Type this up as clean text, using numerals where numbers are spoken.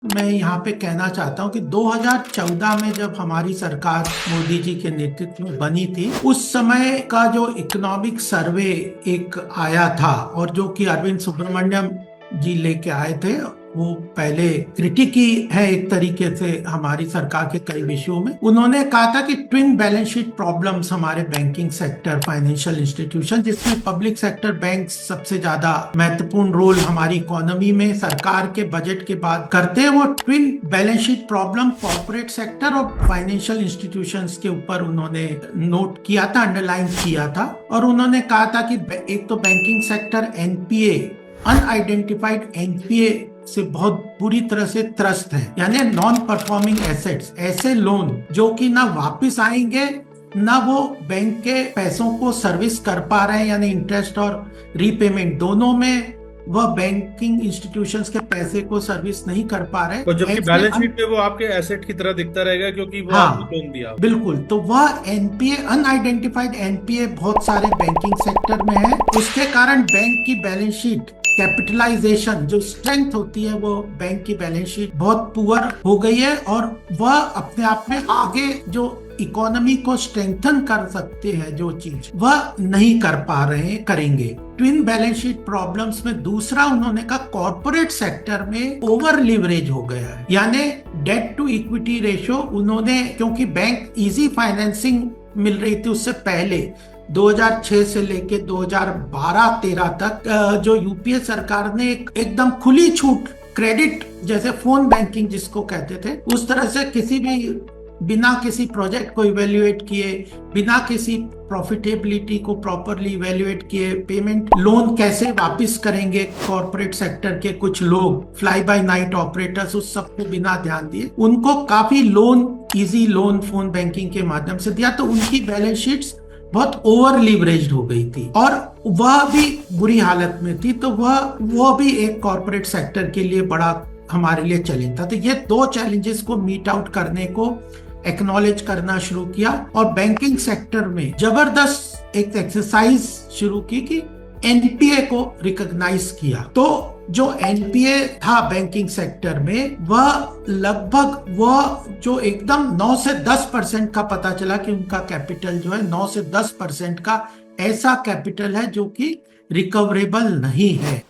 मैं यहाँ पे कहना चाहता हूँ कि 2014 में जब हमारी सरकार मोदी जी के नेतृत्व में बनी थी, उस समय का जो इकोनॉमिक सर्वे एक आया था और जो कि अरविंद सुब्रमण्यम जी लेके आए थे, वो पहले क्रिटिक ही है एक तरीके से हमारी सरकार के कई विषयों में। उन्होंने कहा था कि ट्विन बैलेंस शीट प्रॉब्लम्स हमारे बैंकिंग सेक्टर, फाइनेंशियल इंस्टीट्यूशन, जिसमें पब्लिक सेक्टर बैंक सबसे ज्यादा महत्वपूर्ण रोल हमारी इकोनॉमी में सरकार के बजट के बाद करते हैं, वो twin balance sheet problem corporate sector और फाइनेंशियल इंस्टीट्यूशंस के ऊपर उन्होंने नोट किया था, अंडरलाइन किया था। और उन्होंने कहा था कि एक तो banking sector NPA, unidentified NPA से बहुत बुरी तरह से त्रस्त है, यानी नॉन परफॉर्मिंग एसेट्स, ऐसे लोन जो कि ना वापस आएंगे ना वो बैंक के पैसों को सर्विस कर पा रहे हैं, यानी इंटरेस्ट और रीपेमेंट दोनों में वह बैंकिंग इंस्टीट्यूशंस के पैसे को सर्विस नहीं कर पा रहे। तो जबकि बैलेंस शीट में वो आपके एसेट की तरह दिखता रहेगा क्योंकि वो आपने लोन दिया। बिल्कुल। तो वह एनपीए, अनआइडेंटिफाइड एनपीए बहुत सारे बैंकिंग सेक्टर में है। उसके कारण बैंक की बैलेंस शीट कैपिटलाइजेशन, जो स्ट्रेंथ होती है, वो बैंक की बैलेंस शीट बहुत पुअर हो गई है और वह अपने आप में आगे जो इकोनॉमी को स्ट्रेंथन कर सकते हैं जो चीज, वह नहीं कर पा रहे हैं, करेंगे। ट्विन बैलेंस शीट प्रॉब्लम्स में दूसरा उन्होंने कहा कॉर्पोरेट सेक्टर में ओवर लिवरेज हो गया है, यानी डेट टू इक्विटी रेशियो उन्होंने, क्योंकि बैंक इजी फाइनेंसिंग मिल रही थी उससे पहले 2006 से लेके 2012-13 तक, जो यूपीए सरकार ने एकदम खुली छूट, क्रेडिट जैसे फोन बैंकिंग जिसको कहते थे, उस तरह से किसी भी बिना किसी प्रोजेक्ट को इवेल्युएट किए, बिना किसी प्रॉफिटेबिलिटी को प्रॉपरली इवेल्युएट किए, पेमेंट लोन कैसे वापस करेंगे कॉर्पोरेट सेक्टर के कुछ लोग, फ्लाई बाय नाइट ऑपरेटर्स, उस सब को बिना ध्यान दिए उनको काफी loan, easy loan phone banking के माध्यम से दिया, तो उनकी बैलेंस शीट्स बहुत ओवर लीवरेज्ड हो गई थी और वह भी बुरी हालत में थी। तो वह भी एक कॉर्पोरेट सेक्टर के लिए बड़ा हमारे लिए चैलेंज था। तो ये दो चैलेंजेस को मीट आउट करने को एक्नॉलेज करना शुरू किया और बैंकिंग सेक्टर में जबरदस्त एक एक्सरसाइज शुरू की कि एनपीए को रिकॉग्नाइज किया। तो जो एनपीए था बैंकिंग सेक्टर में, वह लगभग वह जो एकदम 9 से 10% का पता चला कि उनका कैपिटल जो है 9 से 10% का ऐसा कैपिटल है जो कि रिकवरेबल नहीं है।